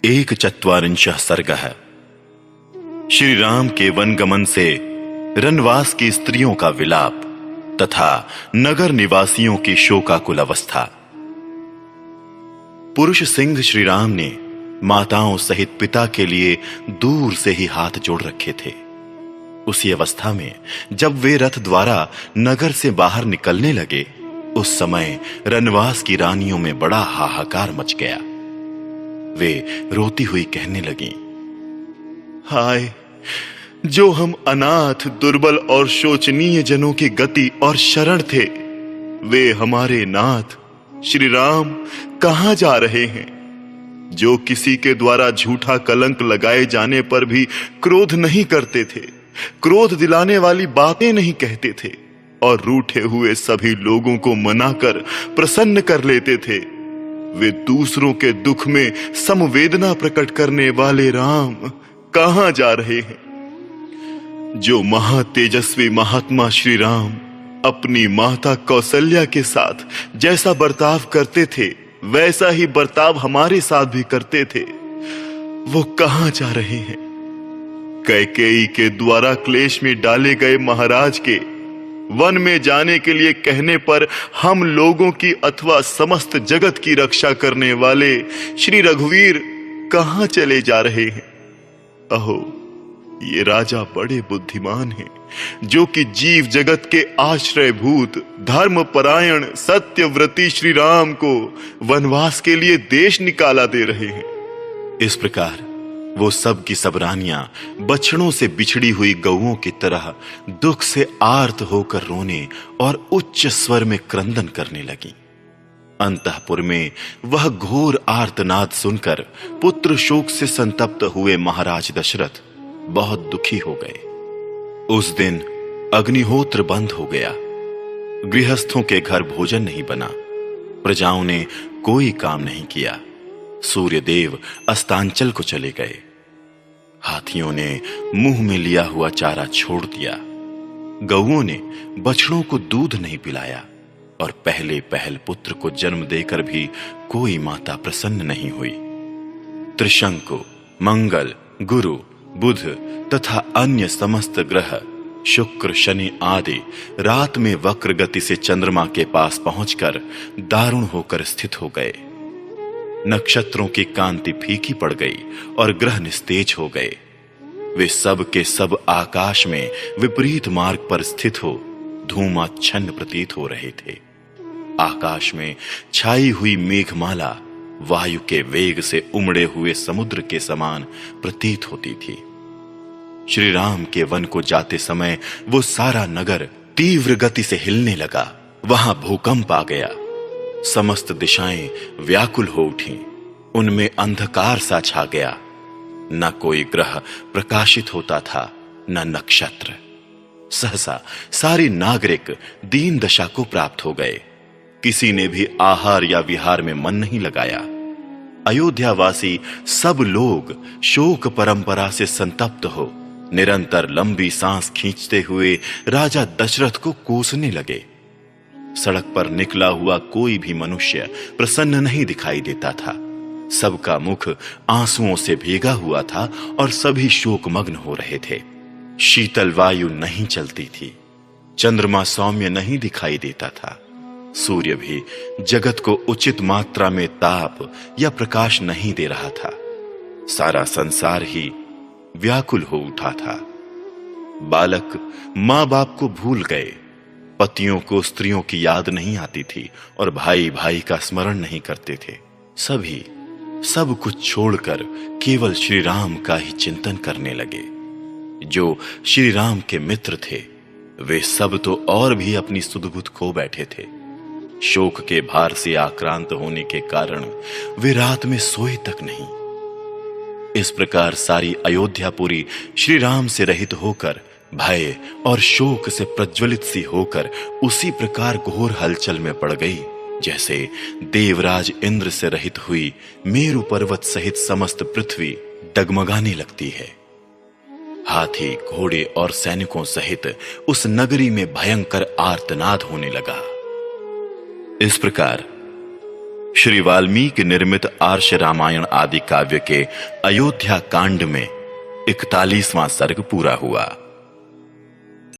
एकचत्वारिंशः सर्गः। श्री राम के वनगमन से रनवास की स्त्रियों का विलाप तथा नगर निवासियों की शोकाकुल अवस्था। पुरुष सिंह श्री राम ने माताओं सहित पिता के लिए दूर से ही हाथ जोड़ रखे थे। उसी अवस्था में जब वे रथ द्वारा नगर से बाहर निकलने लगे, उस समय रनवास की रानियों में बड़ा हाहाकार मच गया। वे रोती हुई कहने लगीं, हाय, जो हम अनाथ, दुर्बल और शोचनीय जनों की गति और शरण थे, वे हमारे नाथ श्री राम कहां जा रहे हैं? जो किसी के द्वारा झूठा कलंक लगाए जाने पर भी क्रोध नहीं करते थे, क्रोध दिलाने वाली बातें नहीं कहते थे और रूठे हुए सभी लोगों को मनाकर प्रसन्न कर लेते थे, वे दूसरों के दुख में समवेदना प्रकट करने वाले राम कहां जा रहे हैं? जो महातेजस्वी महात्मा श्री राम अपनी माता कौशल्या के साथ जैसा बर्ताव करते थे, वैसा ही बर्ताव हमारे साथ भी करते थे, वो कहां जा रहे हैं? कैकेयी के द्वारा क्लेश में डाले गए महाराज के वन में जाने के लिए कहने पर हम लोगों की अथवा समस्त जगत की रक्षा करने वाले श्री रघुवीर कहां चले जा रहे हैं? अहो, ये राजा बड़े बुद्धिमान हैं, जो कि जीव जगत के आश्रयभूत धर्म परायण सत्यव्रती श्री राम को वनवास के लिए देश निकाला दे रहे हैं। इस प्रकार वो सब की सब रानियां बछड़ों से बिछड़ी हुई गौओं की तरह दुख से आर्त होकर रोने और उच्च स्वर में क्रंदन करने लगी। अंतःपुर में वह घोर आर्तनाद सुनकर पुत्र शोक से संतप्त हुए महाराज दशरथ बहुत दुखी हो गए। उस दिन अग्निहोत्र बंद हो गया, गृहस्थों के घर भोजन नहीं बना, प्रजाओं ने कोई काम नहीं किया। सूर्यदेव अस्तांचल को चले गए, हाथियों ने मुंह में लिया हुआ चारा छोड़ दिया, गौओं ने बछड़ों को दूध नहीं पिलाया और पहले पहल पुत्र को जन्म देकर भी कोई माता प्रसन्न नहीं हुई। त्रिशंकु, मंगल, गुरु, बुध तथा अन्य समस्त ग्रह शुक्र, शनि आदि रात में वक्र गति से चंद्रमा के पास पहुंचकर दारुण होकर स्थित हो गए। नक्षत्रों की कांति फीकी पड़ गई और ग्रह निस्तेज हो गए। वे सब के सब आकाश में विपरीत मार्ग पर स्थित हो धूमाच्छन्न प्रतीत हो रहे थे। आकाश में छाई हुई मेघमाला वायु के वेग से उमड़े हुए समुद्र के समान प्रतीत होती थी। श्री राम के वन को जाते समय वो सारा नगर तीव्र गति से हिलने लगा। वहां भूकंप आ गया, समस्त दिशाएं व्याकुल हो उठी, उनमें अंधकार सा छा गया। न कोई ग्रह प्रकाशित होता था, न नक्षत्र। सहसा सारी नागरिक दीन दशा को प्राप्त हो गए। किसी ने भी आहार या विहार में मन नहीं लगाया। अयोध्यावासी सब लोग शोक परंपरा से संतप्त हो निरंतर लंबी सांस खींचते हुए राजा दशरथ को कोसने लगे। सड़क पर निकला हुआ कोई भी मनुष्य प्रसन्न नहीं दिखाई देता था। सबका मुख आंसुओं से भीगा हुआ था और सभी शोकमग्न हो रहे थे। शीतल वायु नहीं चलती थी, चंद्रमा सौम्य नहीं दिखाई देता था, सूर्य भी जगत को उचित मात्रा में ताप या प्रकाश नहीं दे रहा था। सारा संसार ही व्याकुल हो उठा था। बालक मां बाप को भूल गए, पतियों को स्त्रियों की याद नहीं आती थी और भाई भाई का स्मरण नहीं करते थे। सभी सब कुछ छोड़कर केवल श्री राम का ही चिंतन करने लगे। जो श्री राम के मित्र थे, वे सब तो और भी अपनी सुध-बुध खो बैठे थे। शोक के भार से आक्रांत होने के कारण वे रात में सोए तक नहीं। इस प्रकार सारी अयोध्यापुरी श्री राम से रहित होकर भय और शोक से प्रज्वलित सी होकर उसी प्रकार घोर हलचल में पड़ गई, जैसे देवराज इंद्र से रहित हुई मेरु पर्वत सहित समस्त पृथ्वी डगमगाने लगती है। हाथी, घोड़े और सैनिकों सहित उस नगरी में भयंकर आर्तनाद होने लगा। इस प्रकार श्री वाल्मीकि निर्मित आर्ष रामायण आदि काव्य के अयोध्या कांड में 41वां सर्ग पूरा हुआ।